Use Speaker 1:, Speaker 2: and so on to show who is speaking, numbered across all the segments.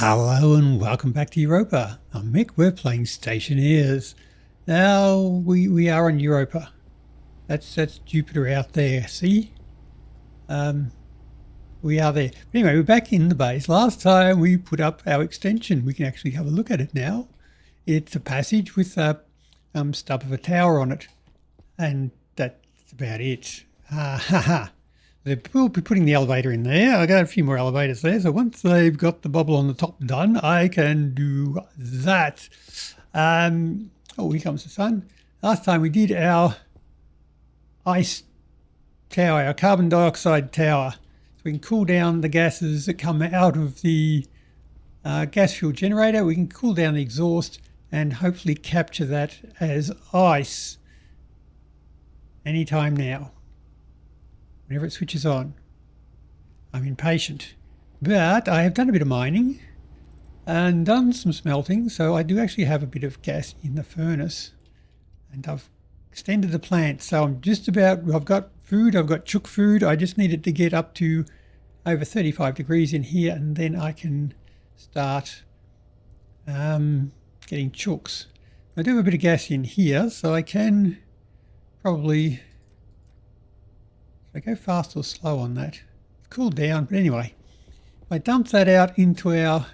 Speaker 1: Hello and welcome back to Europa. I'm Mick, we're playing Stationeers. Now we are on Europa. That's Jupiter out there, see? We are there. But anyway, we're back in the base. Last time we put up our extension. We can actually have a look at it now. It's a passage with a stub of a tower on it. And that's about it. We'll be putting the elevator in there. I got a few more elevators there. So once they've got the bubble on the top done, I can do that. Oh, here comes the sun. Last time we did our ice tower, our carbon dioxide tower. So we can cool down the gases that come out of the gas fuel generator. We can cool down the exhaust and hopefully capture that as ice anytime now. Whenever it switches on. I'm impatient. But I have done a bit of mining and done some smelting, so I do actually have a bit of gas in the furnace. And I've extended the plant, so I'm just about, I've got food, I've got chook food. I just needed to get up to over 35 degrees in here, and then I can start getting chooks. I do have a bit of gas in here, so I can probably... I go fast or slow on that. It's cooled down, but anyway, I dump that out into our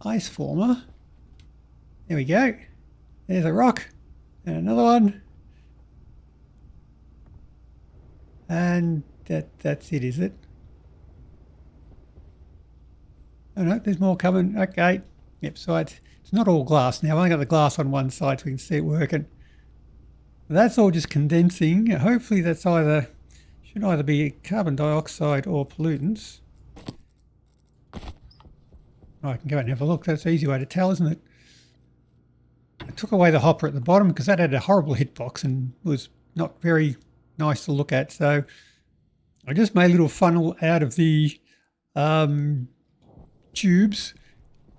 Speaker 1: ice former. There we go. There's a rock and another one. And that's it, is it? Oh no, there's more coming. Okay. Yep, so it's not all glass now. I've only got the glass on one side so we can see it working. That's all just condensing. Hopefully that's should either be carbon dioxide or pollutants. Oh, I can go and have a look. That's an easy way to tell, isn't it? I took away the hopper at the bottom because that had a horrible hitbox and was not very nice to look at. So I just made a little funnel out of the tubes,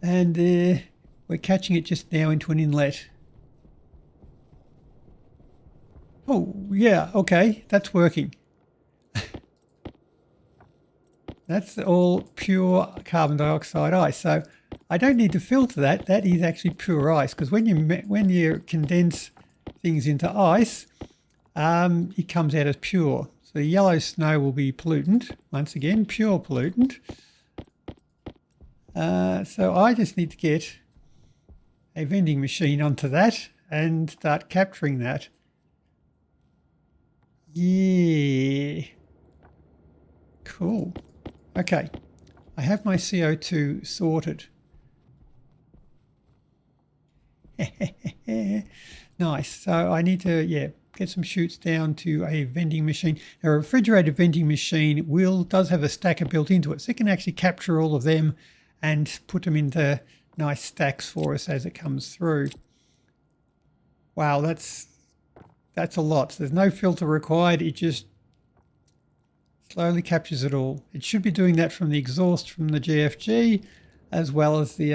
Speaker 1: and we're catching it just now into an inlet. Oh, yeah, okay, that's working. That's all pure carbon dioxide ice. So I don't need to filter that. That is actually pure ice, because when you condense things into ice, it comes out as pure. So the yellow snow will be pollutant, once again, pure pollutant. So I just need to get a vending machine onto that and start capturing that. Yeah. Cool. Okay. I have my CO2 sorted. Nice. So I need to, get some chutes down to a vending machine. A refrigerated vending machine does have a stacker built into it, so it can actually capture all of them and put them into nice stacks for us as it comes through. Wow, that's a lot. So there's no filter required. It just slowly captures it all. It should be doing that from the exhaust from the GFG as well as the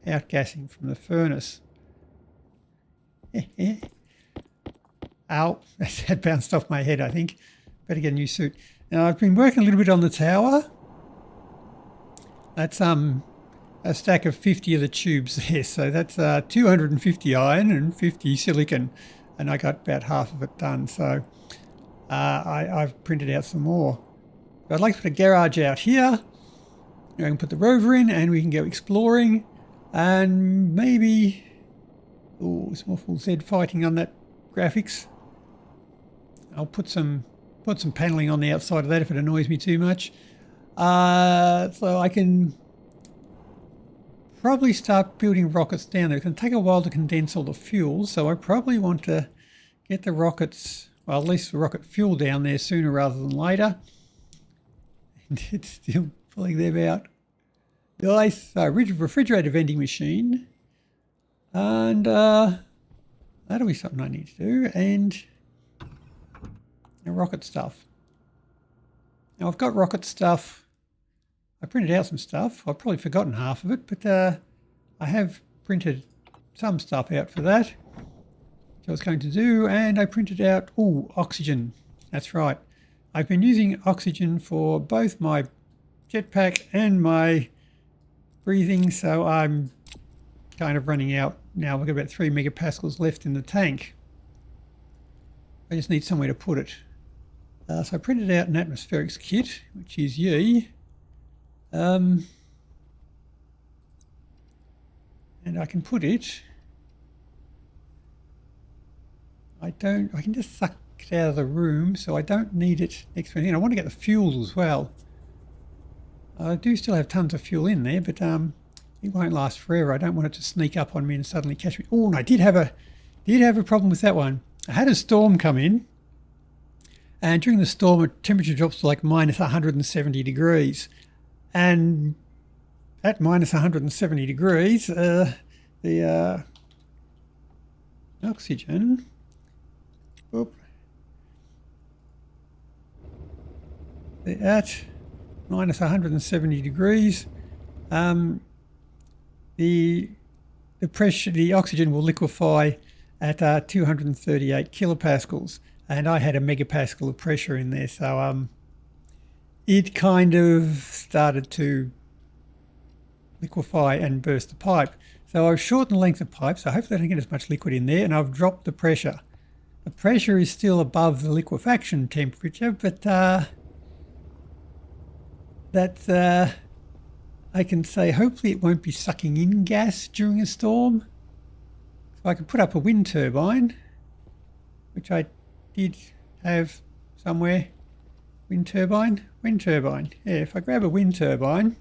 Speaker 1: outgassing from the furnace. Ow, that bounced off my head, I think. Better get a new suit. Now, I've been working a little bit on the tower. That's a stack of 50 of the tubes there. So that's 250 iron and 50 silicon. And I got about half of it done, so I've printed out some more. But I'd like to put a garage out here. I can put the rover in and we can go exploring. And maybe... Oh, Smallful Z fighting on that graphics. I'll put some paneling on the outside of that if it annoys me too much. So I can probably start building rockets down there. It's going to take a while to condense all the fuel, so I probably want to get the rockets, well, at least the rocket fuel down there sooner rather than later. And it's still pulling them out. Nice. So, refrigerator vending machine. And that'll be something I need to do. And rocket stuff. Now, I've got rocket stuff. I printed out some stuff. I've probably forgotten half of it, but I have printed some stuff out for that, which I was going to do, and I printed out, oxygen. That's right. I've been using oxygen for both my jetpack and my breathing, so I'm kind of running out now. We've got about 3 megapascals left in the tank. I just need somewhere to put it. So I printed out an atmospherics kit, which is ye. And I can put it. I can just suck it out of the room, so I don't need it next to anything. I want to get the fuel as well. I do still have tons of fuel in there, but it won't last forever. I don't want it to sneak up on me and suddenly catch me. Oh, and I did have a problem with that one. I had a storm come in, and during the storm, the temperature drops to like minus 170 degrees. And at minus 170 degrees, the oxygen, at minus 170 degrees, the pressure, the oxygen will liquefy at 238 kilopascals, and I had a megapascal of pressure in there, so it kind of started to liquefy and burst the pipe. So I've shortened the length of pipe, so hopefully I don't get as much liquid in there, and I've dropped the pressure. The pressure is still above the liquefaction temperature, but I can say hopefully it won't be sucking in gas during a storm. So I can put up a wind turbine, which I did have somewhere. Wind turbine. Yeah, if I grab a wind turbine,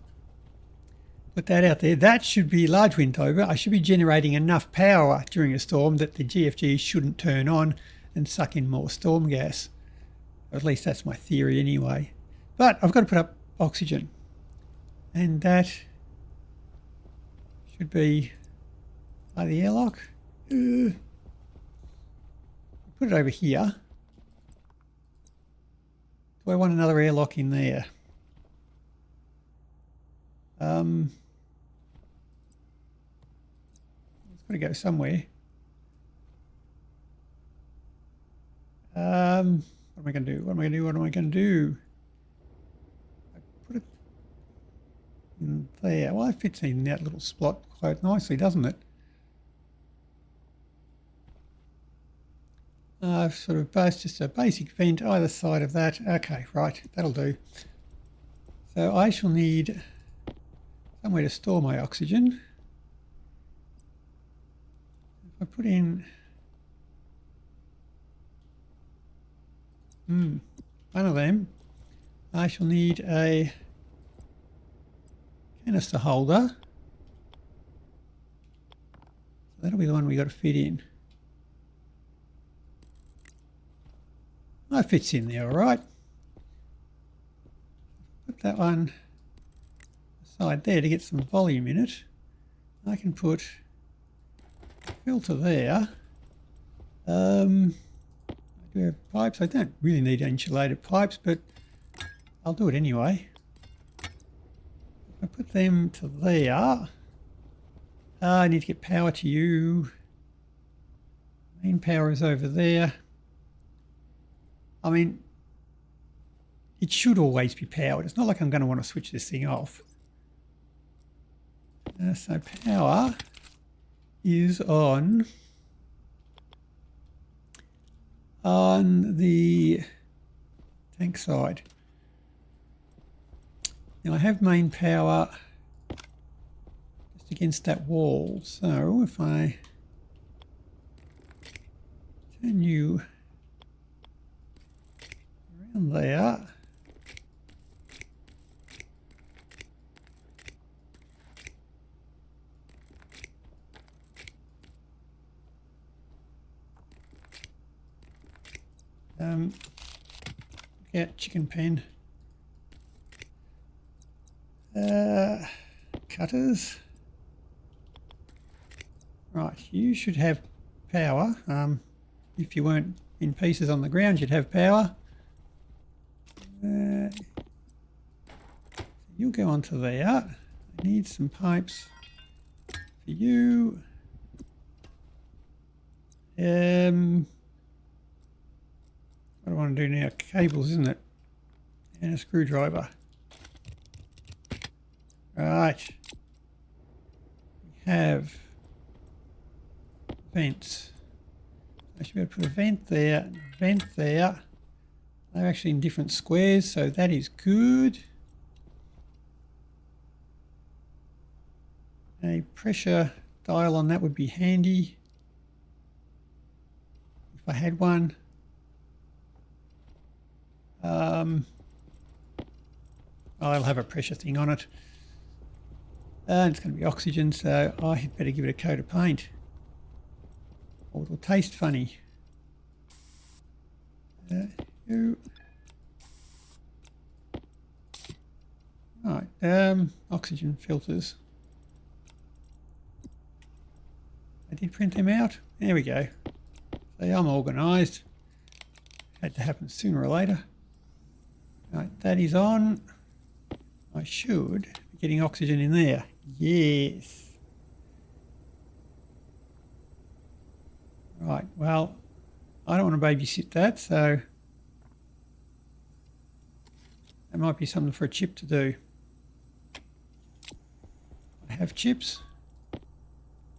Speaker 1: put that out there, that should be large wind turbine. I should be generating enough power during a storm that the GFG shouldn't turn on and suck in more storm gas. Or at least that's my theory anyway. But I've got to put up oxygen, and that should be by the airlock. Put it over here. Do I want another airlock in there? It's got to go somewhere. What am I going to do? I put it in there. Well, it fits in that little slot quite nicely, doesn't it? Sort of just a basic vent either side of that. Okay, right, that'll do. So I shall need somewhere to store my oxygen. If I put in one of them, I shall need a canister holder. So that'll be the one we got to fit in. That fits in there all right. Put that one aside there to get some volume in it. I can put a filter there. I do have pipes. I don't really need insulated pipes, but I'll do it anyway. I put them to there. I need to get power to you. Main power is over there. I mean, it should always be powered. It's not like I'm going to want to switch this thing off. So power is on the tank side. Now I have main power just against that wall. So if I turn you around there, yeah, chicken pen, cutters. Right, you should have power. If you weren't in pieces on the ground, you'd have power. You'll go onto there. I need some pipes for you. What do I want to do now? Cables, isn't it? And a screwdriver. Right. have vents. I should be able to put a vent there and a vent there. They're actually in different squares, so that is good. A pressure dial on that would be handy if I had one. I'll have a pressure thing on it. And it's going to be oxygen, so I had better give it a coat of paint. Or it'll taste funny. Right, oxygen filters. I did print them out. There we go. So I'm organised. Had to happen sooner or later. Right, that is on. I should be getting oxygen in there. Yes. Right, well, I don't want to babysit that, so that might be something for a chip to do. I have chips.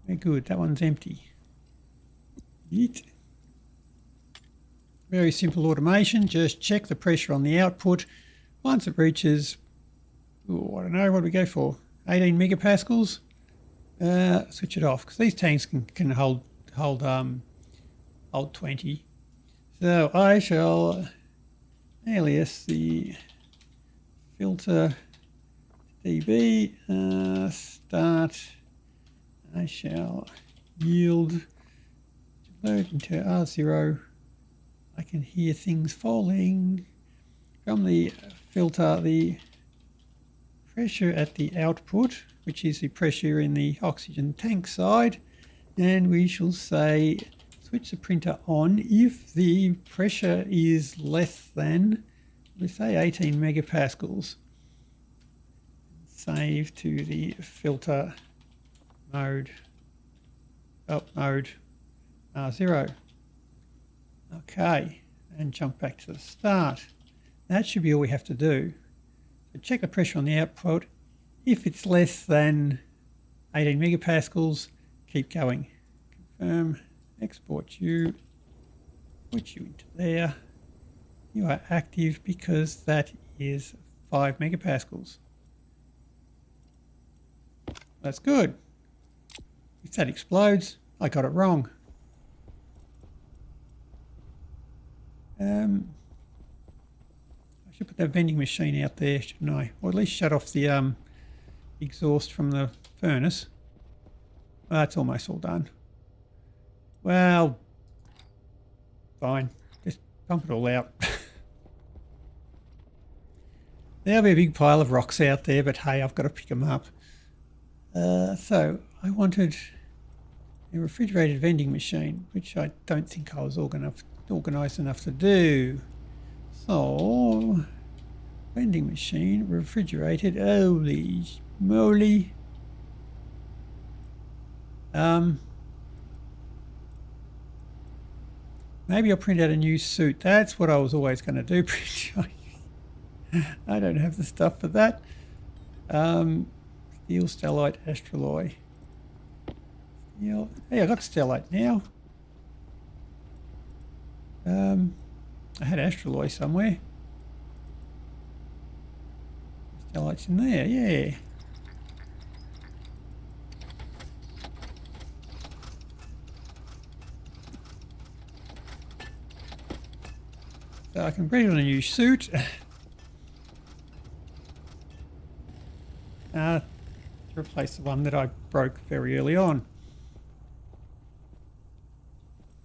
Speaker 1: Very good, that one's empty. Yeet. Very simple automation, just check the pressure on the output. Once it reaches, I don't know, what do we go for? 18 megapascals? Switch it off, because these tanks can hold 20. So I shall alias the filter dB, start, I shall yield, load into R0. I can hear things falling from the filter. The pressure at the output, which is the pressure in the oxygen tank side, and we shall say switch the printer on if the pressure is less than, we say 18 megapascals. Save to the filter mode, mode R0. Okay, and jump back to the start. That should be all we have to do. So check the pressure on the output. If it's less than 18 megapascals, keep going. Confirm, export you, put you into there. You are active because that is 5 megapascals. That's good. If that explodes, I got it wrong. I should put that vending machine out there, shouldn't I? Or at least shut off the exhaust from the furnace. Well, that's almost all done. Well, fine. Just pump it all out. There'll be a big pile of rocks out there, but hey, I've got to pick them up. So I wanted a refrigerated vending machine, which I don't think I was organised enough to do. So, vending machine, refrigerated, holy moly. Maybe I'll print out a new suit. That's what I was always going to do. I don't have the stuff for that. Steel, stellite, astraloy. Steel. Hey, I got stellite now. I had astraloy somewhere. Stellite's in there, yeah. So I can print on a new suit. To replace the one that I broke very early on.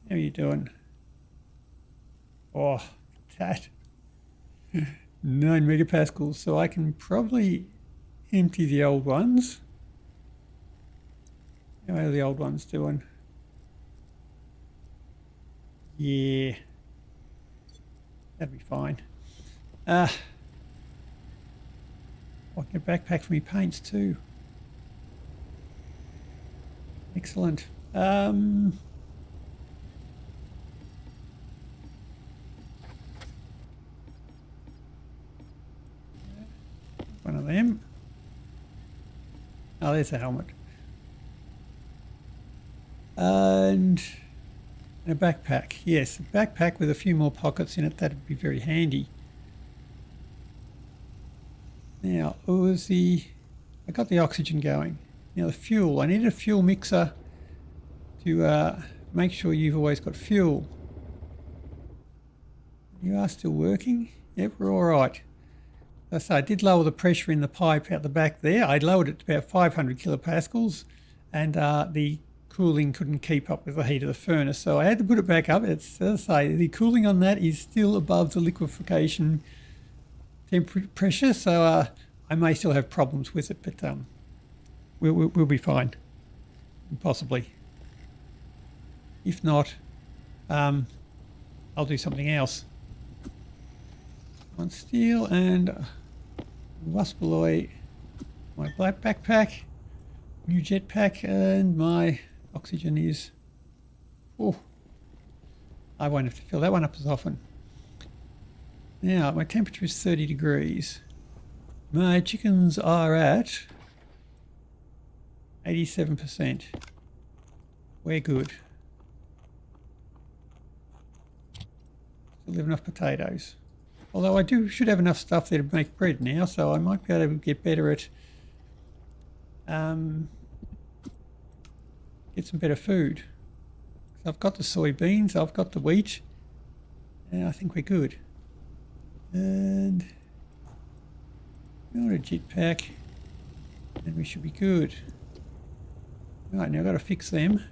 Speaker 1: How are you doing? Oh, that. 9 megapascals, so I can probably empty the old ones. How are the old ones doing? Yeah. That'd be fine. I can get a backpack for me paints too. Excellent. One of them. Oh, there's the helmet. And a backpack. Yes, a backpack with a few more pockets in it. That'd be very handy. Now, I got the oxygen going. Now the fuel. I need a fuel mixer to make sure you've always got fuel. You are still working? Yep, we're all right. As I say, I did lower the pressure in the pipe out the back there. I lowered it to about 500 kilopascals, and the cooling couldn't keep up with the heat of the furnace, so I had to put it back up. It's, as I say, the cooling on that is still above the liquefaction pressure, so I may still have problems with it, but we'll be fine, possibly. If not, I'll do something else. One steel and waspaloy, my black backpack, new jetpack, and my oxygen is... Oh, I won't have to fill that one up as often. Now, my temperature is 30 degrees. My chickens are at 87%. We're good. Still have enough potatoes. Although I should have enough stuff there to make bread now, so I might be able to get better at get some better food. So I've got the soybeans, I've got the wheat, and I think we're good. And got a jetpack, and we should be good. Right, now I've got to fix them.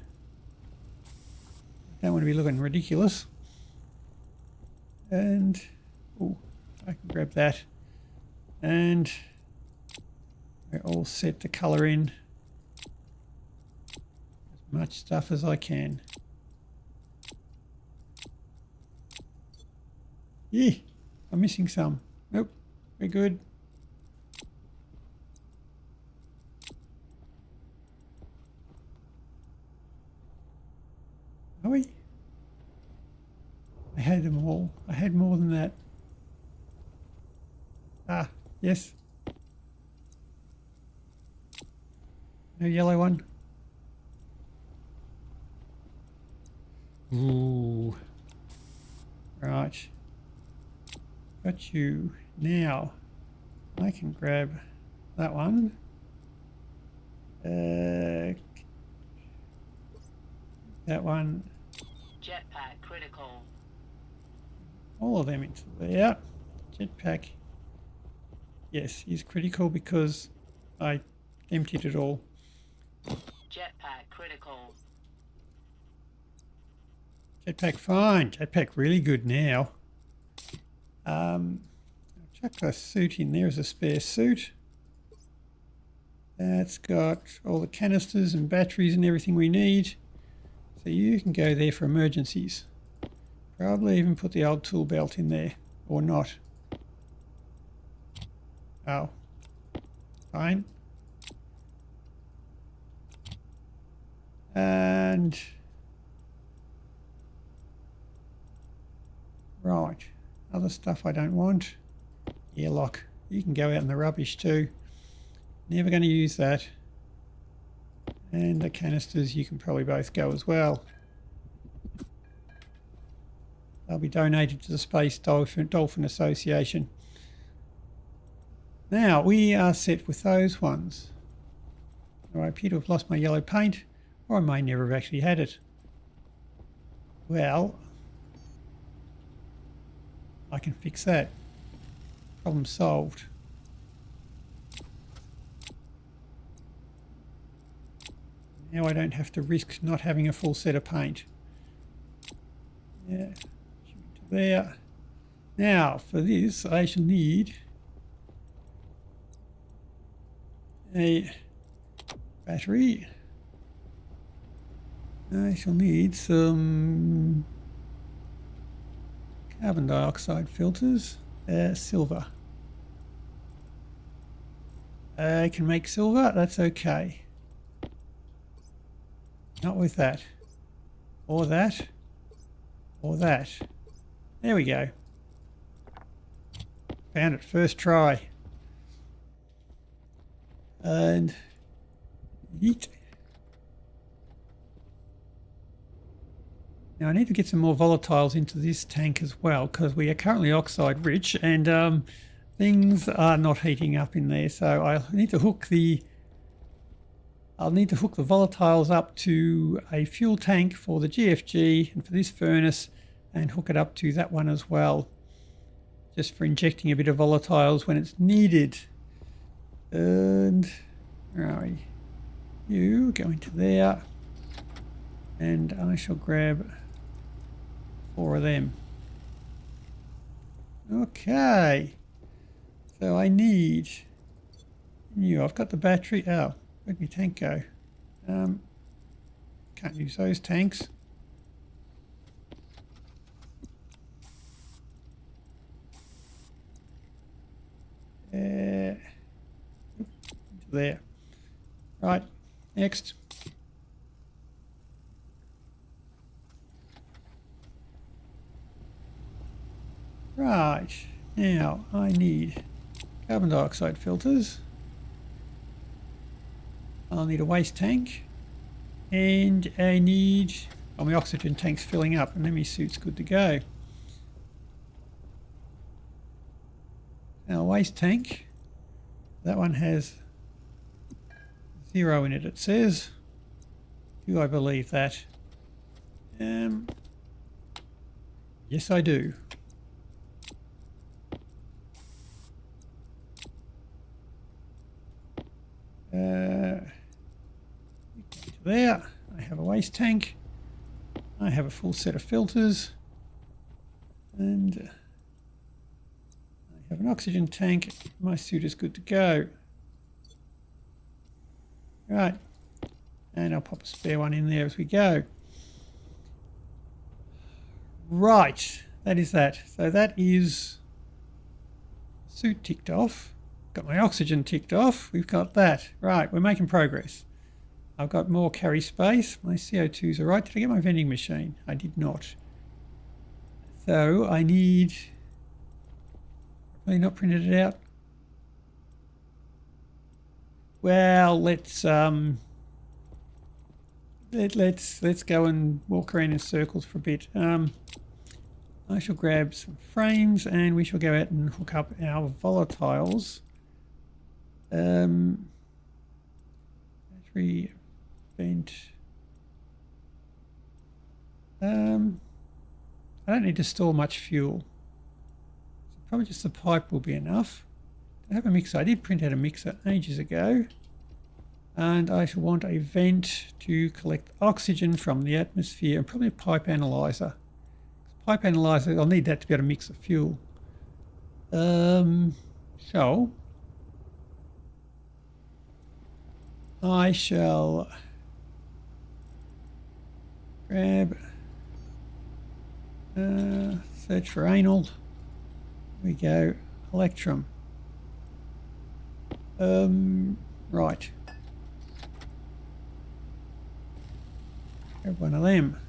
Speaker 1: Don't want to be looking ridiculous. And oh, I can grab that. And we're all set to colour in as much stuff as I can. Yeah, I'm missing some. Nope, we're good. Are we? I had them all. I had more than that. Ah, yes. No yellow one. Ooh. Right. Got you. Now, I can grab that one. That one.
Speaker 2: Jetpack critical.
Speaker 1: All of them into there. Jetpack. Yes, is critical because I emptied it all.
Speaker 2: Jetpack critical.
Speaker 1: Jetpack fine. Jetpack really good now. I'll chuck a suit in there as a spare suit. That's got all the canisters and batteries and everything we need. So you can go there for emergencies. Probably even put the old tool belt in there, or not. Oh, fine. And right, other stuff I don't want. Airlock. You can go out in the rubbish too. Never going to use that. And the canisters, you can probably both go as well. They'll be donated to the Space Dolphin Association. Now, we are set with those ones. Now, I appear to have lost my yellow paint, or I may never have actually had it. Well, I can fix that. Problem solved. Now I don't have to risk not having a full set of paint. Yeah, to there. Now, for this, I shall need a battery. I shall need some carbon dioxide filters. Silver. I can make silver, that's okay. Not with that. Or that. Or that. There we go. Found it first try. And yeet. Now I need to get some more volatiles into this tank as well because we are currently oxide rich and things are not heating up in there. So I'll need to hook the volatiles up to a fuel tank for the GFG and for this furnace, and hook it up to that one as well, just for injecting a bit of volatiles when it's needed. And where are we? You go into there, and I shall grab 4 of them. Okay, so I need new. I've got the battery. Oh, where'd my tank go? Can't use those tanks. Into there. Right, next. Right, now I need carbon dioxide filters. I'll need a waste tank. And I need... oh, my oxygen tank's filling up and then my suit's good to go. Now, waste tank. That one has 0 in it, it says. Do I believe that? Yes, I do. There, I have a waste tank. I have a full set of filters. And I have an oxygen tank. My suit is good to go. Right. And I'll pop a spare one in there as we go. Right. That is that. So that is suit ticked off. Got my oxygen ticked off. We've got that. Right. We're making progress. I've got more carry space. My CO2's all right. Did I get my vending machine? I did not. So I need... probably not printed it out. Well, let's go and walk around in circles for a bit. I shall grab some frames and we shall go out and hook up our volatiles. Battery vent. I don't need to store much fuel. So probably just the pipe will be enough. I have a mixer. I did print out a mixer ages ago. And I shall want a vent to collect oxygen from the atmosphere and probably a pipe analyzer. Pipe analyzer, I'll need that to be able to mix the fuel. So I shall grab, search for anal. Here we go, electrum. Right. Grab one of them.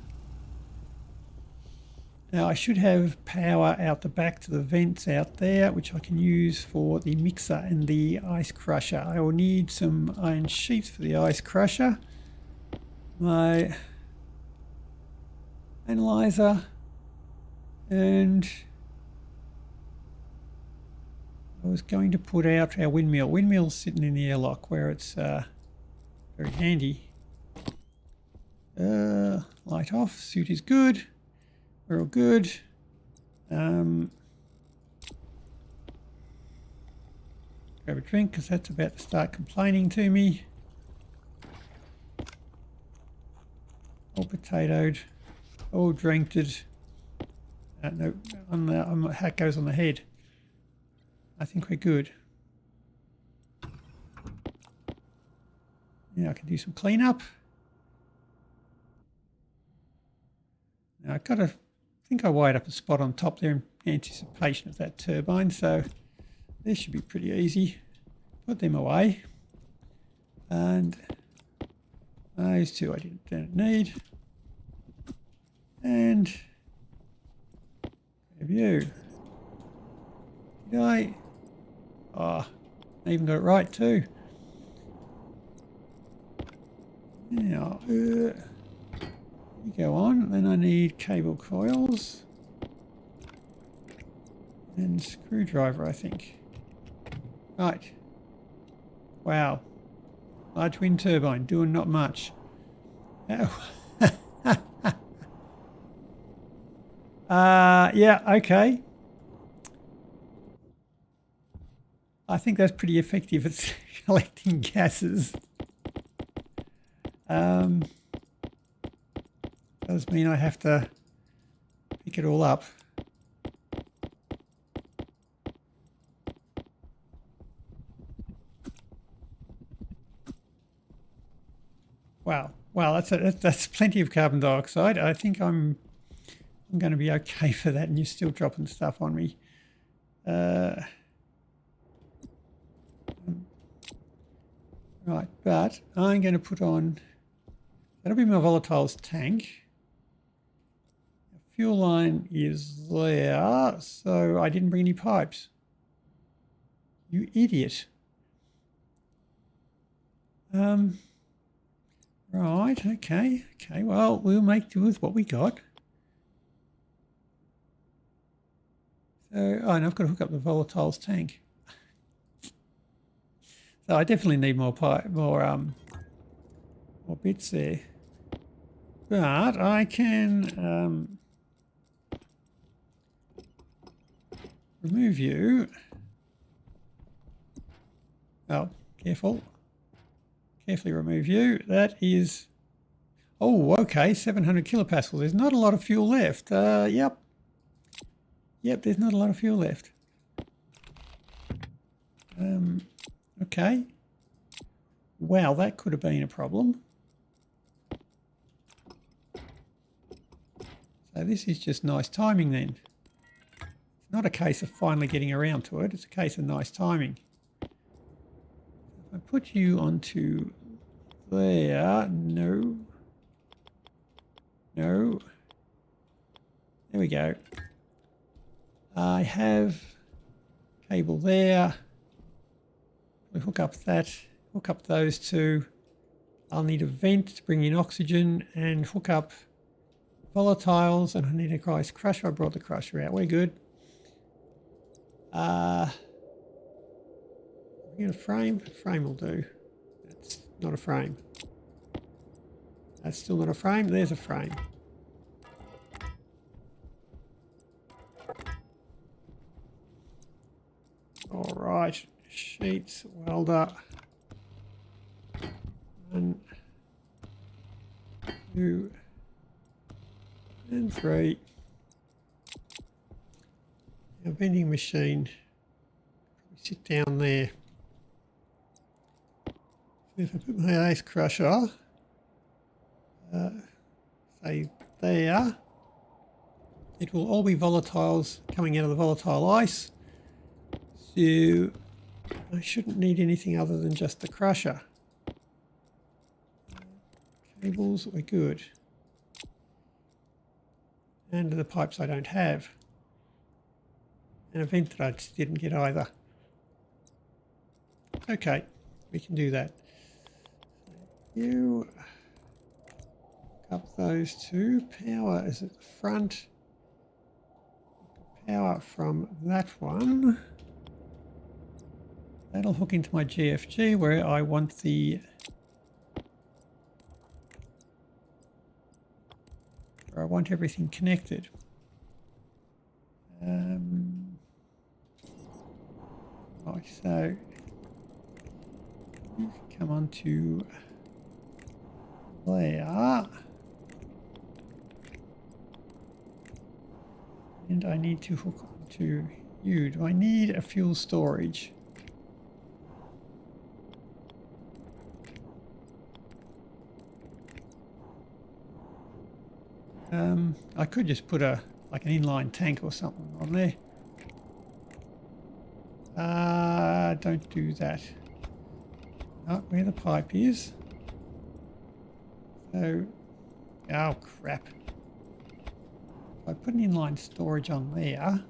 Speaker 1: Now I should have power out the back to the vents out there, which I can use for the mixer and the ice crusher. I will need some iron sheets for the ice crusher. My analyzer, and I was going to put out our windmill. Windmill's sitting in the airlock where it's very handy. Light off, suit is good. We're all good. Grab a drink because that's about to start complaining to me. All potatoed, all drinked. No, on the hat goes on the head. I think we're good. Now I can do some cleanup. Now I've got to. I think I wired up a spot on top there in anticipation of that turbine, so this should be pretty easy. Put them away. And those two I didn't need. And grab you. Did I? Oh, I even got it right too. Now, You go on. Then I need cable coils. And screwdriver, I think. Right. Wow. Large wind turbine, doing not much. Oh. Yeah, okay. I think that's pretty effective at collecting gases. Does mean I have to pick it all up. Wow, wow, that's plenty of carbon dioxide. I think I'm going to be okay for that, and you're still dropping stuff on me. Right, but I'm going to put on, that'll be my volatiles tank. The fuel line is there, so I didn't bring any pipes. You idiot. Right, okay, well, we'll make do with what we got. So, oh, and I've got to hook up the volatiles tank. So I definitely need more bits there. But I can remove you. Oh, careful. Carefully remove you. That is, oh, okay, 700 kilopascals. There's not a lot of fuel left. Yep, there's not a lot of fuel left. Okay. Wow, that could have been a problem. So this is just nice timing then. It's not a case of finally getting around to it. It's a case of nice timing. If I put you onto there, no. There we go. I have cable there. We hook up that, hook up those two. I'll need a vent to bring in oxygen and hook up volatiles, and I need a nice crusher. I brought the crusher out. We're good. We get a frame? Frame will do. That's not a frame. That's still not a frame. There's a frame. All right. Sheets, welder. 1, 2, and 3. Our vending machine. Sit down there. If I put my ice crusher, say there, it will all be volatiles coming out of the volatile ice. So I shouldn't need anything other than just the crusher. Cables, we're good. And the pipes I don't have. And a vent that I just didn't get either. Okay, we can do that. You hook up those two. Power is at the front. Power from that one. That'll hook into my GFG where I want the where I want everything connected. Right, so you come on to there, and I need to hook onto you. Do I need a fuel storage? I could just put like an inline tank or something on there. Don't do that. Not where the pipe is. So, oh crap. If I put an inline storage on there,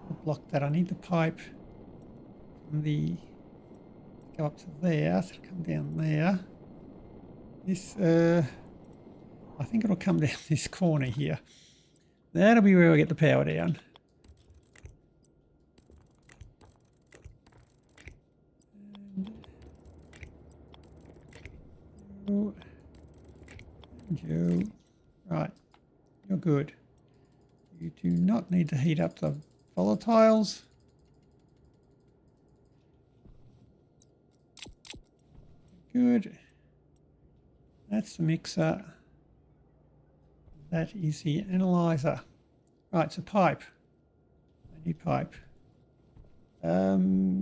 Speaker 1: I'll block that. I need the pipe from the, go up to there, so it'll come down there. This, I think it'll come down this corner here. That'll be where I get the power down. And you. Right. You're good. You do not need to heat up the volatiles. Good. That's the mixer. That is the analyzer. Right, it's a pipe. I need pipe. Is there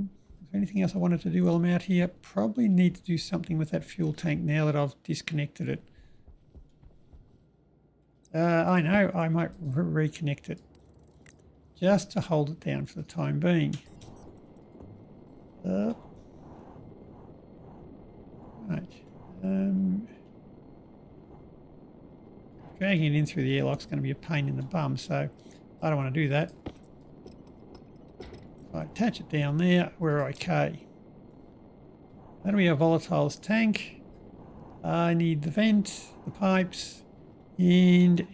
Speaker 1: anything else I wanted to do while I'm out here? Probably need to do something with that fuel tank now that I've disconnected it. I know, I might reconnect it. Just to hold it down for the time being. Right. Dragging it in through the airlock is going to be a pain in the bum, so I don't want to do that. If I attach it down there, we're okay. That'll be our volatiles tank. I need the vent, the pipes, and it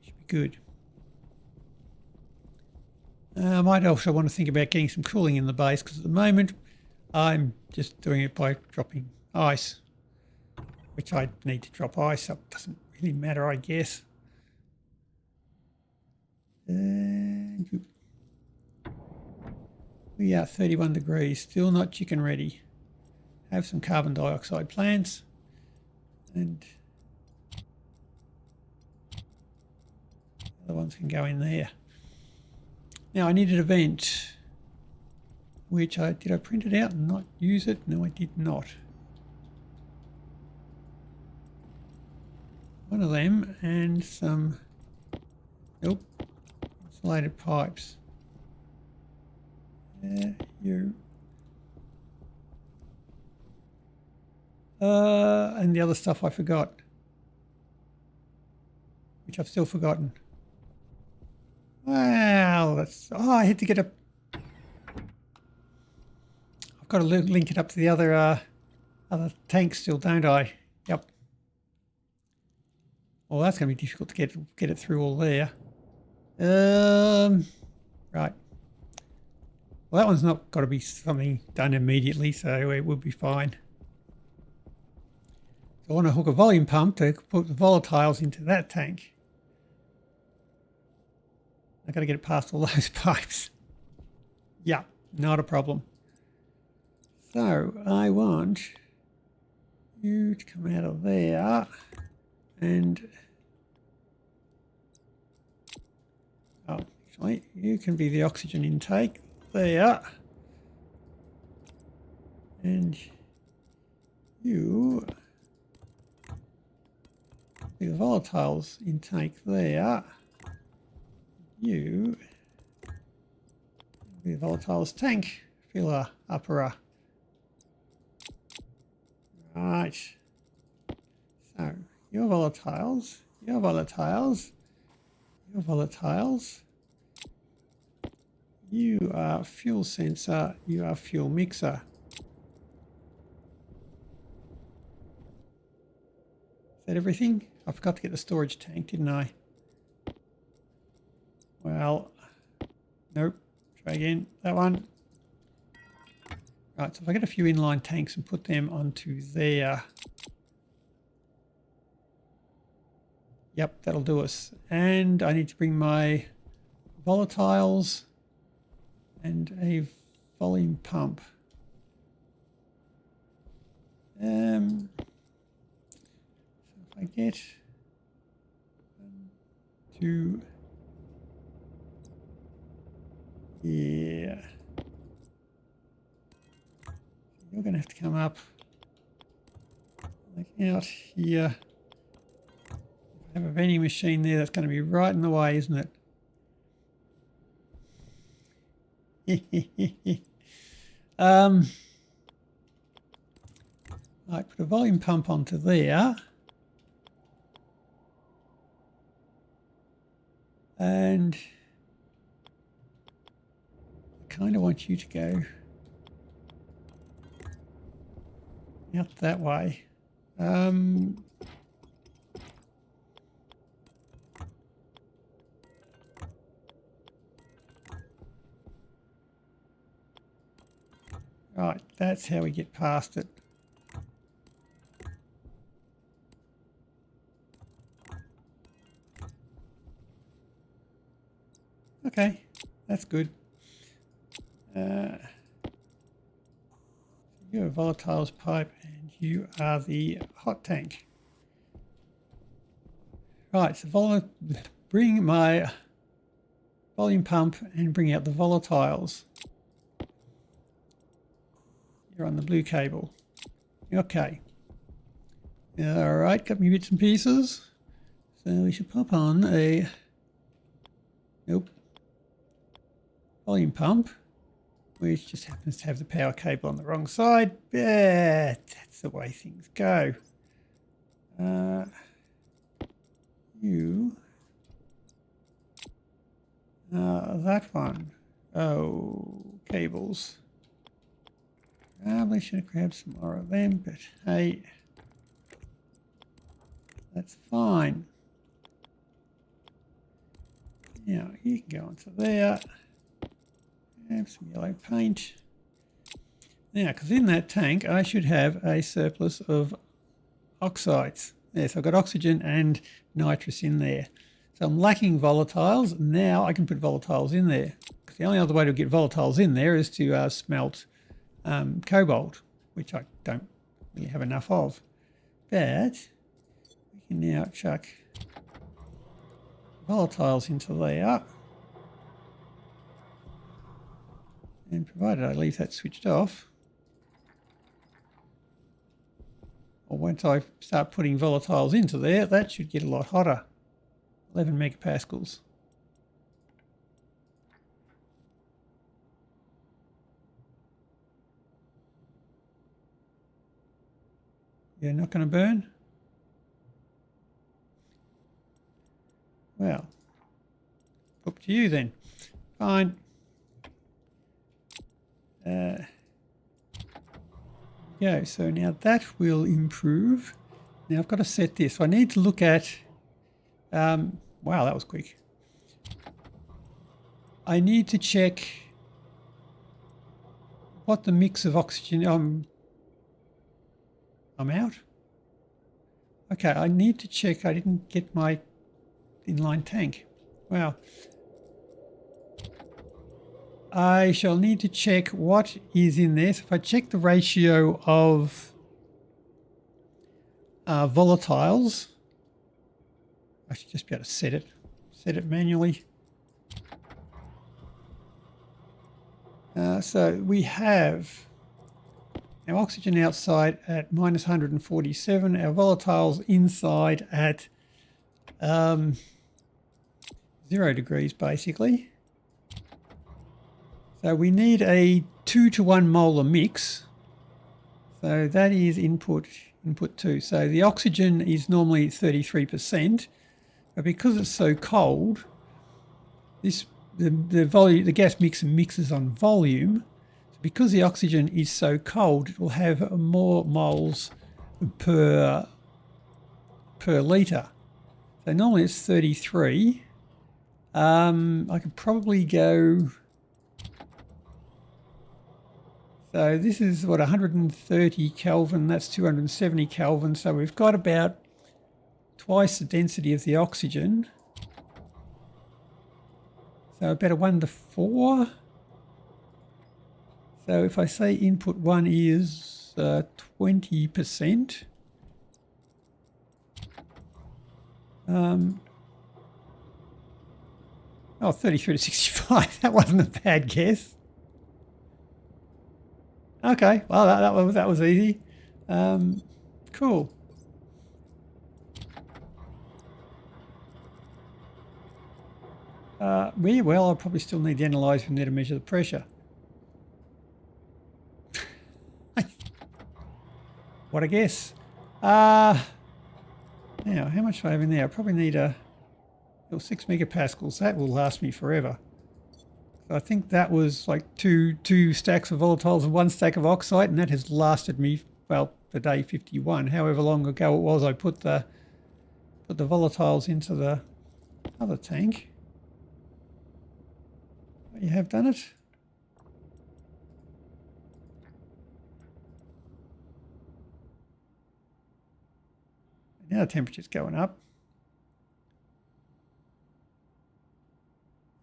Speaker 1: should be good. I might also want to think about getting some cooling in the base, because at the moment I'm just doing it by dropping ice, which I need to drop ice, so it doesn't really matter, I guess. And we are 31 degrees, still not chicken ready. Have some carbon dioxide plants, and the other ones can go in there. Now I needed a vent, which did I print it out and not use it? No, I did not. One of them and some, nope, insulated pipes. And the other stuff I forgot, which I've still forgotten. Wow, that's, oh, I had to get a, I've got to link it up to the other tanks still, don't I? Yep. Well, that's going to be difficult to get it through all there. Right. Well, that one's not got to be something done immediately, so it will be fine. So I want to hook a volume pump to put the volatiles into that tank. I've got to get it past all those pipes. Yeah, not a problem. So I want you to come out of there and actually you can be the oxygen intake there, and you be the volatiles intake there. You be the volatiles tank filler upper. Right. So your volatiles, your volatiles, your volatiles. You are fuel sensor, you are fuel mixer. Is that everything? I forgot to get the storage tank, didn't I? Well, nope. Try again. That one. Right, so if I get a few inline tanks and put them onto there. Yep, that'll do us. And I need to bring my volatiles and a volume pump. So if I get 1, 2, yeah. You're going to have to come up like out here. If I have a vending machine there, that's going to be right in the way, isn't it? I put a volume pump onto there. And I kind of want you to go out that way. Right, that's how we get past it. Okay, that's good. You're a volatiles pipe and you are the hot tank. Right, so bring my volume pump and bring out the volatiles. You're on the blue cable. Okay. Alright, got me bits and pieces. So we should pop on a volume pump, which just happens to have the power cable on the wrong side. But that's the way things go. That one. Oh, cables. Probably should have grabbed some more of them, but hey, that's fine. Now you can go onto there. Have some yellow paint. Now, because in that tank I should have a surplus of oxides. Yes, I've got oxygen and nitrous in there. So I'm lacking volatiles. Now I can put volatiles in there. Because the only other way to get volatiles in there is to smelt cobalt, which I don't really have enough of. But we can now chuck volatiles into there. And provided I leave that switched off, or once I start putting volatiles into there, that should get a lot hotter. 11 megapascals. Yeah, not going to burn? Well, up to you then. Fine. Yeah, so now that will improve. Now I've got to set this. I need to look at, wow, that was quick. I need to check what the mix of oxygen, I'm out. Okay, I need to check. I didn't get my inline tank. Wow. I shall need to check what is in there. So if I check the ratio of volatiles, I should just be able to set it manually. So we have our oxygen outside at minus 147, our volatiles inside at 0 degrees basically. So we need a 2 to 1 molar mix. So that is input 2. So the oxygen is normally 33%, but because it's so cold, the gas mixer mixes on volume. So because the oxygen is so cold, it will have more moles per litre. So normally it's 33. I could probably go. So this is what, 130 Kelvin, that's 270 Kelvin. So we've got about twice the density of the oxygen. So about a 1 to 4. So if I say input 1 is 20%. Oh, 33 to 65. That wasn't a bad guess. Okay, well that was easy. Cool. Well, I'll probably still need the analyzer from there to measure the pressure. What a guess. Now, how much do I have in there? I probably need 6 megapascals. That will last me forever. I think that was like two stacks of volatiles and 1 stack of oxide, and that has lasted me, well, for day 51. However long ago it was I put the volatiles into the other tank. You have done it. Now the temperature's going up.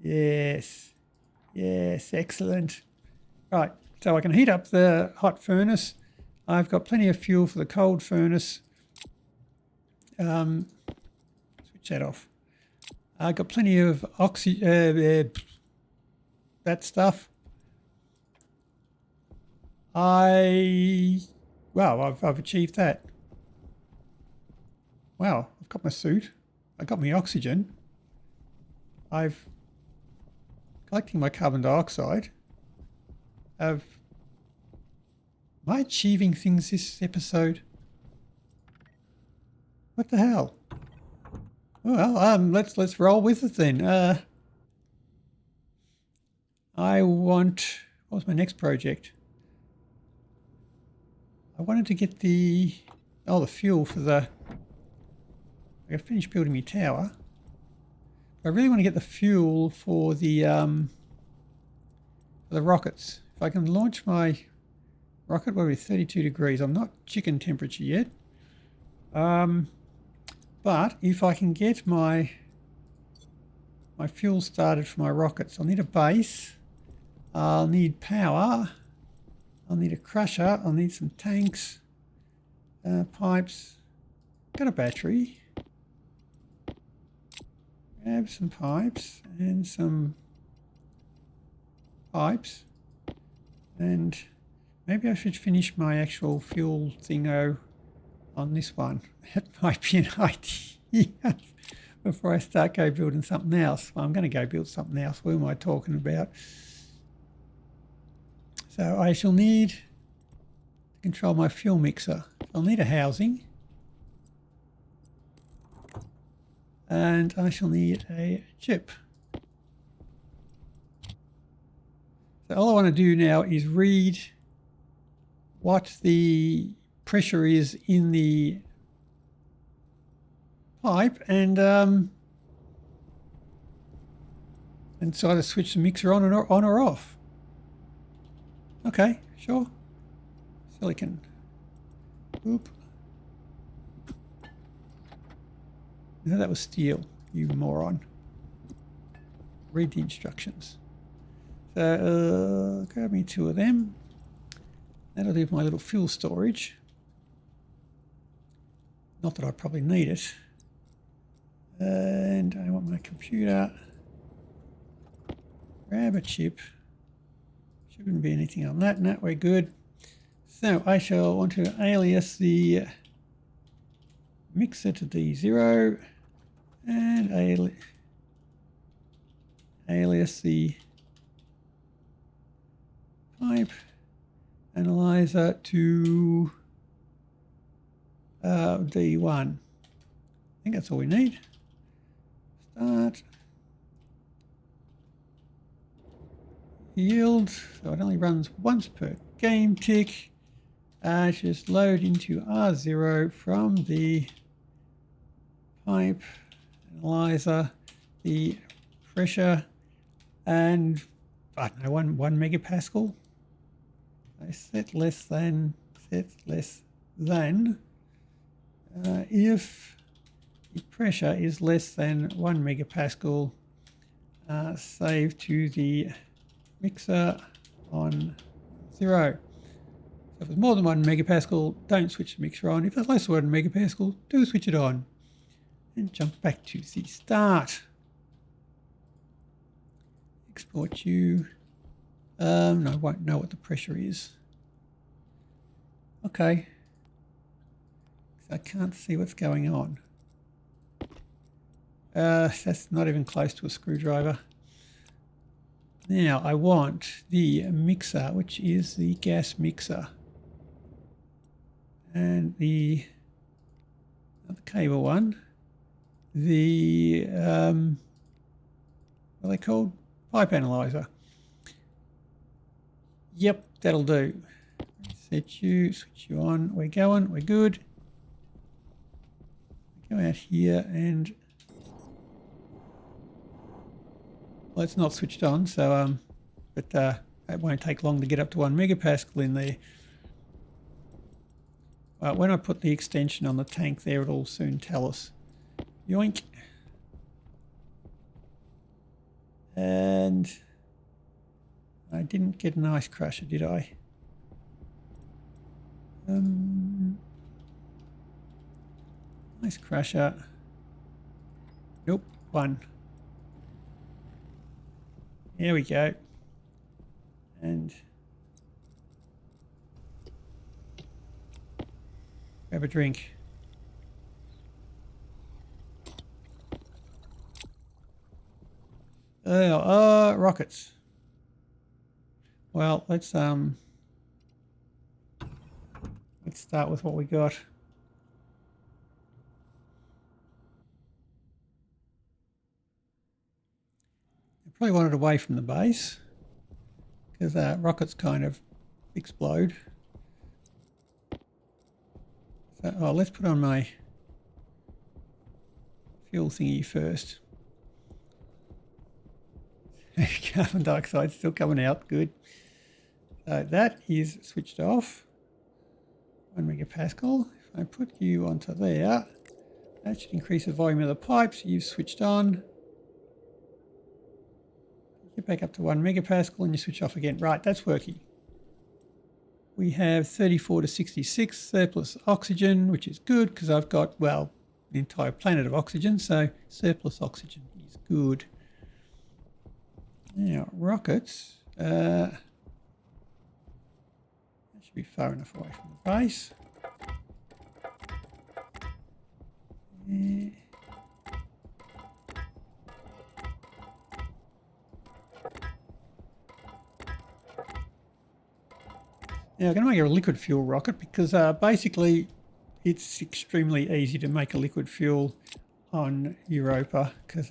Speaker 1: Yes. Yes, excellent. Right, so I can heat up the hot furnace. I've got plenty of fuel for the cold furnace. Switch that off. I've got plenty of that stuff. I've achieved that. Wow, I've got my suit. I got my oxygen. I've collecting my carbon dioxide. Am I achieving things this episode? What the hell? Well, let's roll with it then. What was my next project? I wanted to get the fuel for the. I got to finish building my tower. I really want to get the fuel for the rockets. If I can launch my rocket, what are we, 32 degrees? I'm not chicken temperature yet. But if I can get my fuel started for my rockets, I'll need a base. I'll need power. I'll need a crusher. I'll need some tanks, pipes. Got a battery. Grab some pipes and some pipes. And maybe I should finish my actual fuel thingo on this one. That might be an idea before I start building something else. Well, I'm going to go build something else. What am I talking about? So I shall need to control my fuel mixer. I'll need a housing. And I shall need a chip. So all I want to do now is read what the pressure is in the pipe and so either switch the mixer on or off. Okay, sure. Silicon. Oop. No, that was steel, you moron. Read the instructions. So grab me 2 of them. That'll leave my little fuel storage. Not that I probably need it. And I want my computer. Grab a chip. Shouldn't be anything on that. No, we're good. So I shall want to alias the mixer to D0 and alias the pipe analyzer to D1. I think that's all we need. Start. Yield. So it only runs once per game tick. Just load into R0 from the pipe analyzer the pressure and I don't know, one megapascal. I set less than. If the pressure is less than 1 megapascal, save to the mixer on 0. So if it's more than 1 megapascal, don't switch the mixer on. If it's less than 1 megapascal, do switch it on. And jump back to the start. Export you. No, I won't know what the pressure is. Okay. I can't see what's going on. That's not even close to a screwdriver. Now I want the mixer, which is the gas mixer. And the cable one. The, what are they called? Pipe analyzer. Yep, that'll do. Set you, switch you on. We're going, we're good. Go out here and well, it's not switched on, so but it won't take long to get up to 1 megapascal in there. When I put the extension on the tank there, it'll soon tell us. Yoink. And I didn't get an ice crusher, did I? Ice crusher. Nope, one. There we go. And grab a drink. Rockets. Well, let's start with what we got. I probably want it away from the base because rockets kind of explode. So, let's put on my fuel thingy first. Carbon dioxide still coming out, good. So that is switched off. 1 megapascal. If I put you onto there, that should increase the volume of the pipes. You've switched on. Get back up to 1 megapascal and you switch off again. Right, that's working. We have 34 to 66 surplus oxygen, which is good because I've got, well, the entire planet of oxygen, so surplus oxygen is good. Now, rockets, that should be far enough away from the base. Yeah. Now, I'm going to make a liquid fuel rocket because basically it's extremely easy to make a liquid fuel on Europa because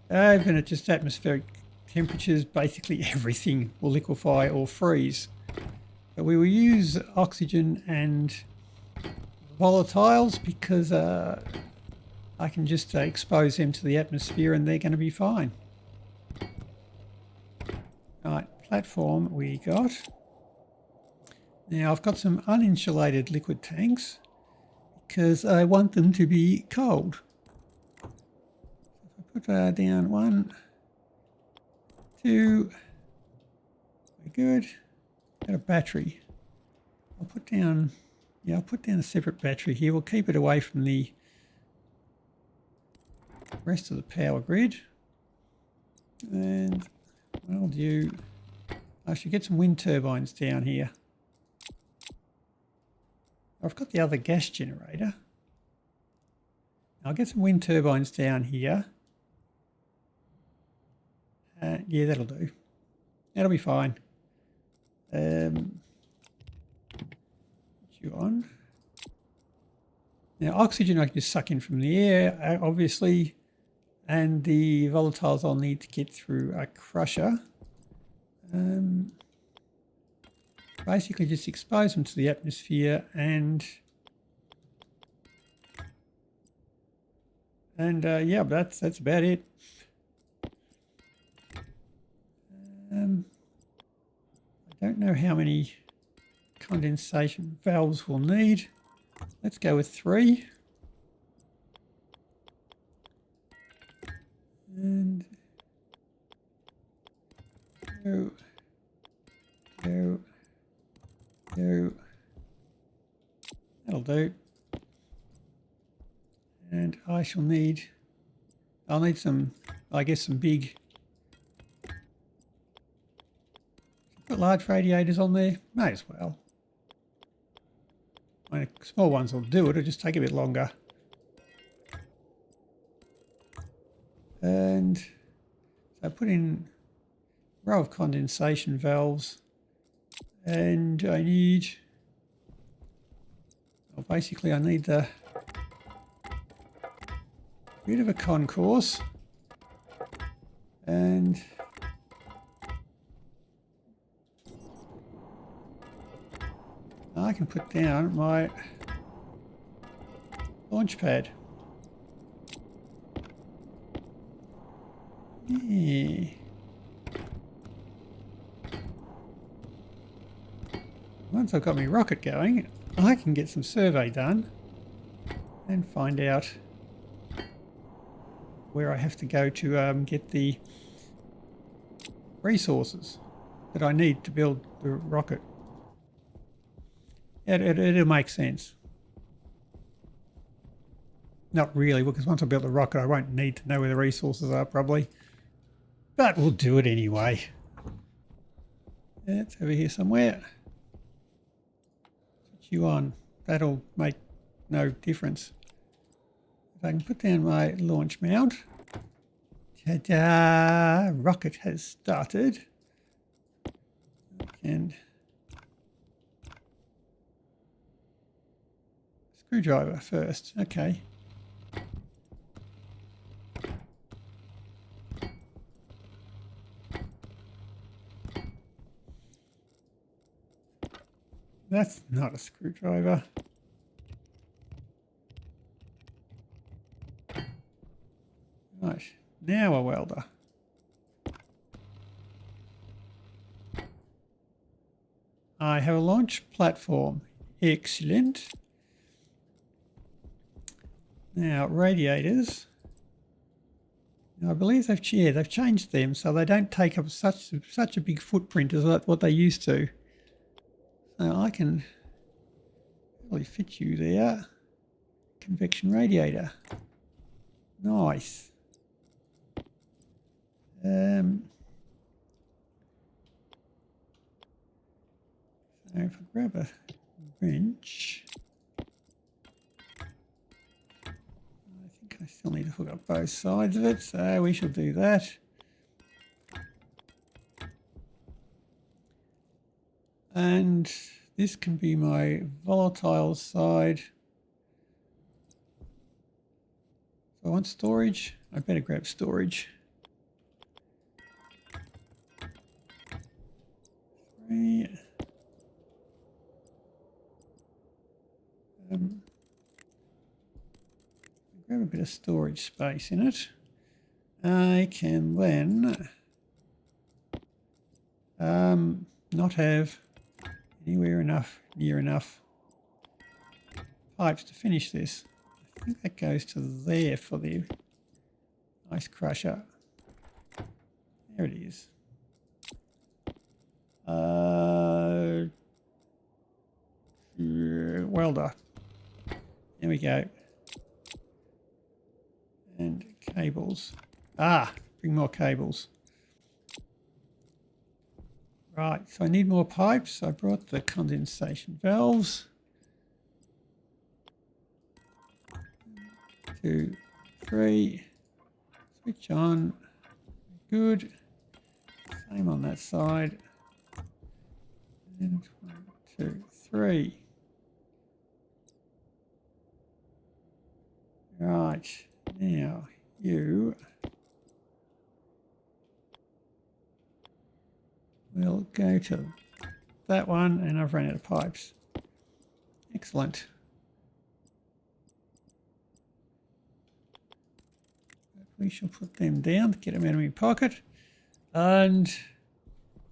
Speaker 1: even at just atmospheric temperatures, basically everything will liquefy or freeze. But we will use oxygen and volatiles because I can just expose them to the atmosphere and they're going to be fine. Right, platform we got. Now I've got some uninsulated liquid tanks because I want them to be cold. If I put down 1, 2, very good. Got a battery. I'll put down a separate battery here. We'll keep it away from the rest of the power grid. And I'll do, I should get some wind turbines down here. I've got the other gas generator. I'll get some wind turbines down here. Yeah, that'll do. That'll be fine. Put you on. Now, oxygen I can just suck in from the air, obviously, and the volatiles I'll need to get through a crusher. Basically just expose them to the atmosphere and yeah, but that's about it. I don't know how many condensation valves we'll need. Let's go with 3. And go. That'll do. And I'll need some, I guess, some big, put large radiators on there, may as well. I mean, small ones will do it, it'll just take a bit longer. And so I put in a row of condensation valves. And I need, well, basically I need a bit of a concourse and I can put down my launch pad. Yeah. Once I've got my rocket going, I can get some survey done and find out where I have to go to get the resources that I need to build the rocket. It'll make sense. Not really, because once I build the rocket, I won't need to know where the resources are probably. But we'll do it anyway. It's over here somewhere. Switch you on. That'll make no difference. If I can put down my launch mount. Ta-da! Rocket has started. And screwdriver first. Okay. That's not a screwdriver. Right, now a welder. I have a launch platform. Excellent. Now, radiators. Now, I believe they've changed them so they don't take up such a big footprint as what they used to. So I can really fit you there. Convection radiator. Nice. So if I grab a wrench, I think I still need to hook up both sides of it, so we shall do that. And this can be my volatile side. So I want storage. I better grab storage. 3. Grab a bit of storage space in it. I can then not have anywhere near enough pipes to finish this. I think that goes to there for the ice crusher. There it is. Welder. There we go. And cables. Bring more cables. Right, so I need more pipes. I brought the condensation valves. 2, 3. Switch on. Good. Same on that side. And 1, 2, 3. Right, now you will go to that one, and I've run out of pipes. Excellent. We shall put them down to get them out of my pocket. And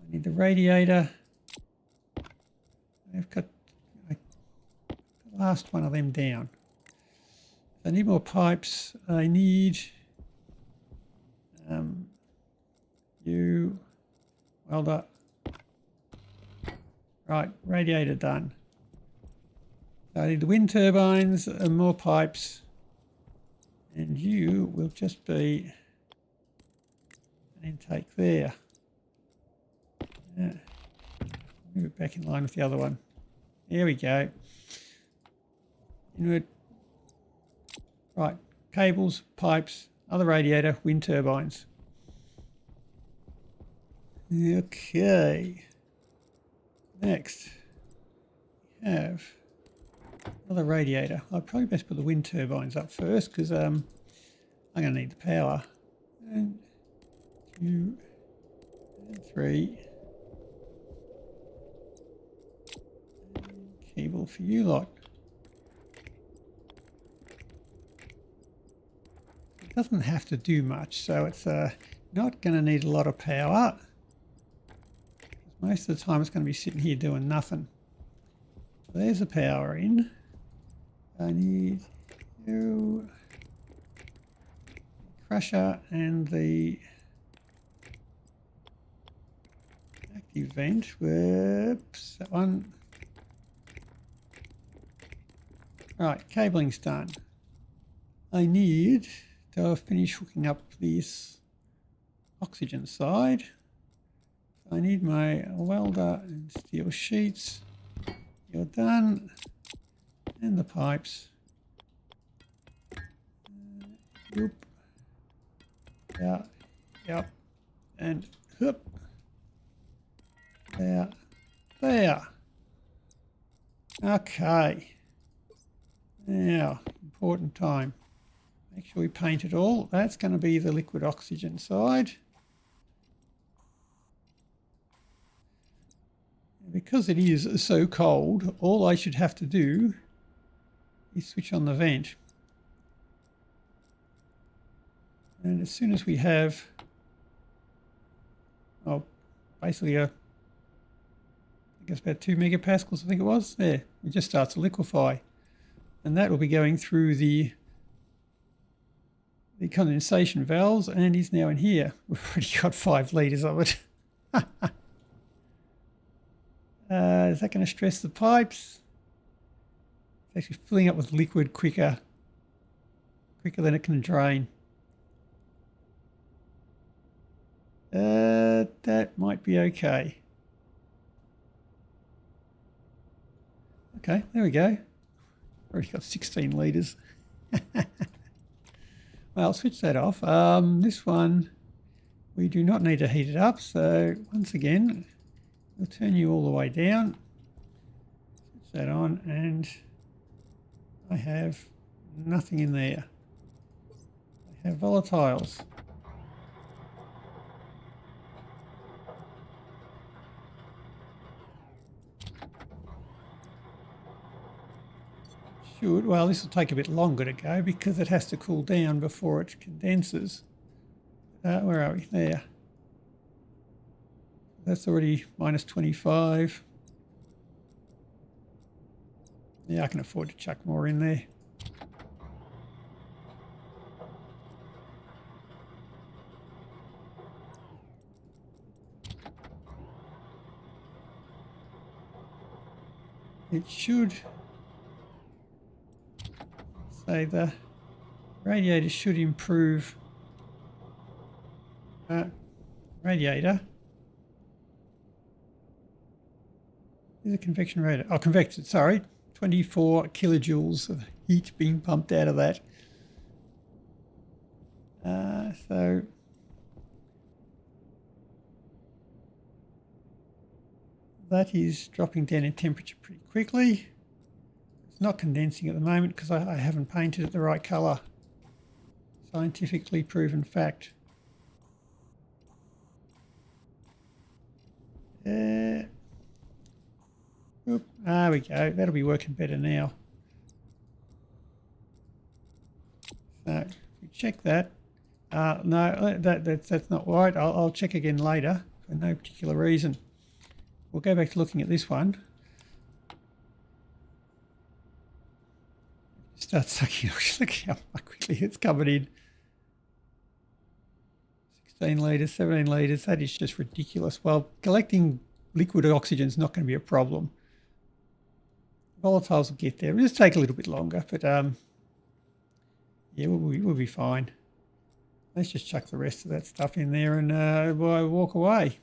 Speaker 1: I need the radiator. I've got the last one of them down. I need more pipes. I need you welder. Right, radiator done. So I need the wind turbines and more pipes. And you will just be an intake there. Move it back in line with the other one. There we go. Inward. Right, cables, pipes, other radiator, wind turbines. Okay. Next, we have another radiator. I'll probably best put the wind turbines up first because I'm going to need the power. And 2, and 3. And cable for you lot. It doesn't have to do much, so it's not going to need a lot of power. Most of the time it's going to be sitting here doing nothing. there's the power in. I need you, crusher, and the active vent. Whoops, that one. Right, cabling's done. I need to finish hooking up this oxygen side. I need my welder and steel sheets. You're done. And the pipes. Yep. Yeah. Yep. And hoop. There. There. Okay. Now, important time. Make sure we paint it all. That's going to be the liquid oxygen side. Because it is so cold, all I should have to do is switch on the vent. And as soon as we have, basically I guess about 2 megapascals, I think it was, there, it just starts to liquefy. And that will be going through the condensation valves and is now in here. We've already got 5 litres of it. Is that going to stress the pipes? It's actually filling up with liquid quicker than it can drain. That might be okay. Okay, there we go. Already got 16 litres. Well, I'll switch that off. This one, we do not need to heat it up. So once again, we'll turn you all the way down. Switch that on, and I have nothing in there. I have volatiles. Well, this will take a bit longer to go because it has to cool down before it condenses. Where are we? There. That's already minus 25. Yeah, I can afford to chuck more in there. It should say the radiator should improve. Radiator is a convection radiator. Oh, convected, sorry. 24 kilojoules of heat being pumped out of that. So that is dropping down in temperature pretty quickly. It's not condensing at the moment because I haven't painted it the right colour. Scientifically proven fact. There we go. That'll be working better now. So we check that. No, that's not right. I'll check again later for no particular reason. We'll go back to looking at this one. Start sucking. Look how quickly it's coming in. 16 litres, 17 litres. That is just ridiculous. Well, collecting liquid oxygen is not going to be a problem. Volatiles will get there. It'll just take a little bit longer, but yeah, we'll be fine. Let's just chuck the rest of that stuff in there and walk away.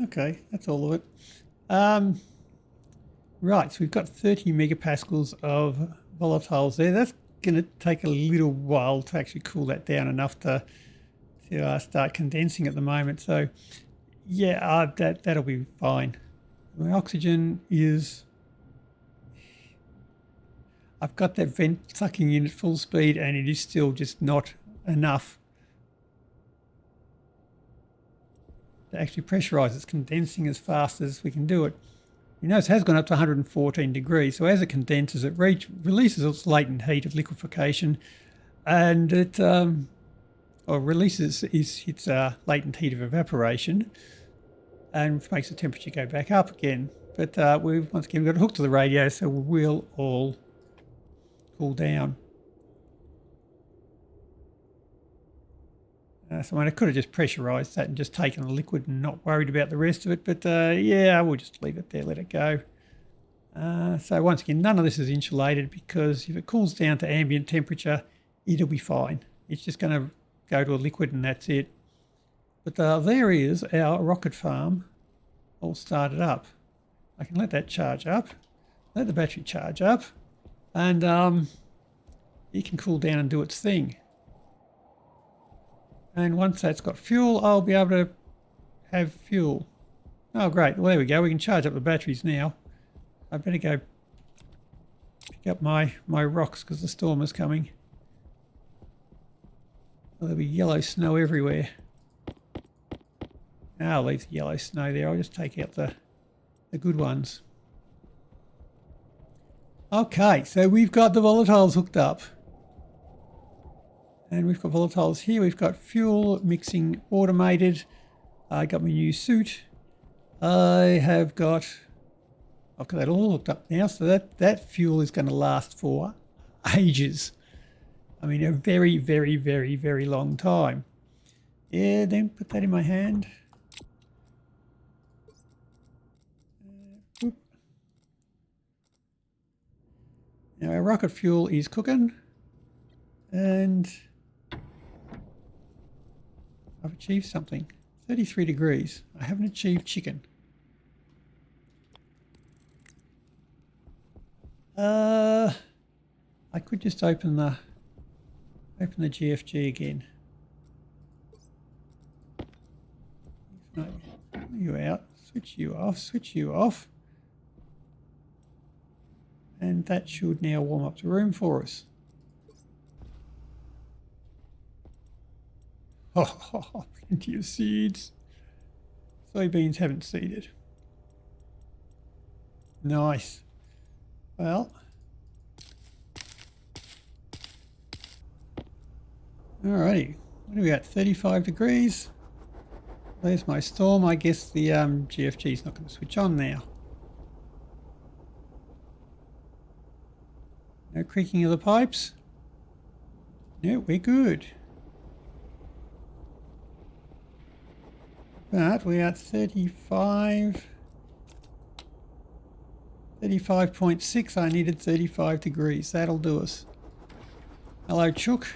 Speaker 1: Okay, that's all of it. Right, so we've got 30 megapascals of volatiles there. That's going to take a little while to actually cool that down enough to start condensing at the moment. So yeah, that'll be fine. My oxygen is... I've got that vent sucking in at full speed and it is still just not enough to actually pressurise. It's condensing as fast as we can do it. You notice it has gone up to 114 degrees. So as it condenses, it releases its latent heat of liquefaction, and it releases its latent heat of evaporation. and makes the temperature go back up again. But we've once again got it hooked to the radio, so we'll all cool down. So I could have just pressurised that and just taken the liquid and not worried about the rest of it. But yeah, we'll just leave it there, let it go. So once again, none of this is insulated because if it cools down to ambient temperature, it'll be fine. It's just going to go to a liquid and that's it. But there is our rocket farm all started up. I can let that charge up, let the battery charge up, and it can cool down and do its thing. And once that's got fuel, I'll be able to have fuel. Oh, great. Well, there we go. We can charge up the batteries now. I better go pick up my rocks because the storm is coming. Well, there'll be yellow snow everywhere. I'll leave the yellow snow there. I'll just take out the good ones. Okay, so we've got the volatiles hooked up. And we've got volatiles here. We've got fuel mixing automated. I got my new suit. I've got that all hooked up now. So that fuel is going to last for ages. I mean, a very, very, very, very long time. Yeah, then put that in my hand. Now our rocket fuel is cooking. And I've achieved something. 33 degrees. I haven't achieved chicken. I could just open the GFG again. No, you out. Switch you off. Switch you off. And that should now warm up the room for us. Oh, plenty of seeds. Soybeans haven't seeded. Nice. Well. Alrighty. What do we got? 35 degrees. There's my storm. I guess the GFG is not going to switch on now. No creaking of the pipes. No, we're good. But we are at 35.6. I needed 35 degrees. That'll do us. Hello, Chook.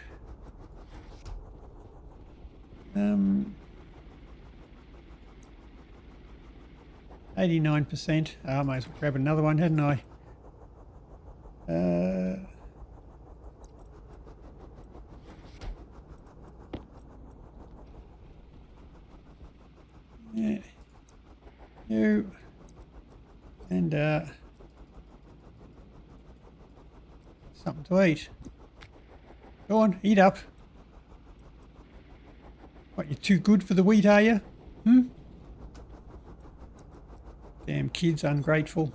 Speaker 1: 89%. I might as well grab another one, hadn't I? Yeah. You. And something to eat. Go on, eat up. What, you're too good for the wheat, are you? Damn kids, ungrateful.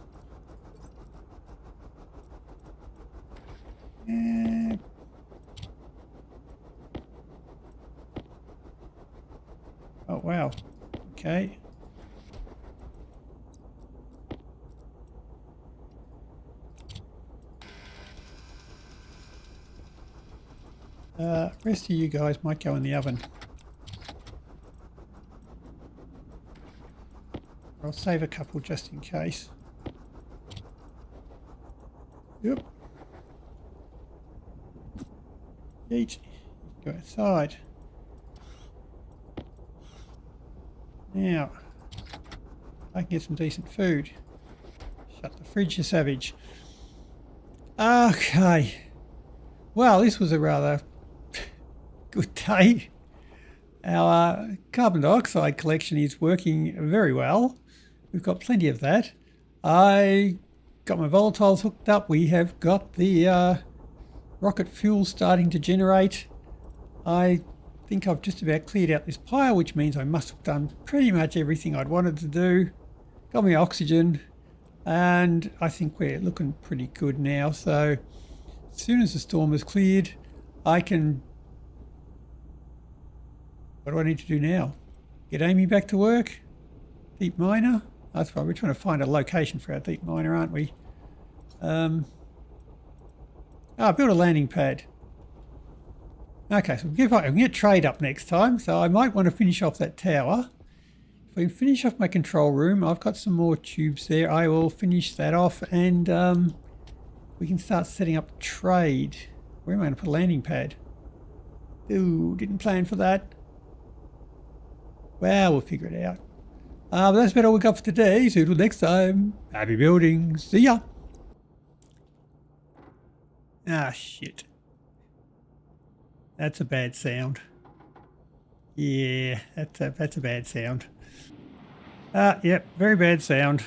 Speaker 1: Oh, wow. Okay. Rest of you guys might go in the oven. I'll save a couple just in case. Yep. Eat. Go outside. Now, I can get some decent food. Shut the fridge, you savage. Okay. Well, this was a rather good day. Our carbon dioxide collection is working very well. We've got plenty of that. I got my volatiles hooked up. We have got the rocket fuel starting to generate. I think I've just about cleared out this pile, which means I must have done pretty much everything I'd wanted to do. Got my oxygen, and I think we're looking pretty good now. So as soon as the storm is cleared, I can... What do I need to do now? Get Amy back to work? Deep miner. That's right. We're trying to find a location for our deep miner, aren't we? Build a landing pad. Okay, so we can get trade up next time. So I might want to finish off that tower. If I can finish off my control room, I've got some more tubes there. I will finish that off, and we can start setting up trade. Where am I going to put a landing pad? Ooh, didn't plan for that. Well, we'll figure it out. But that's about all we got for today. So until next time, happy building. See ya. Ah, shit. That's a bad sound. Yeah, that's a bad sound. Yep, very bad sound.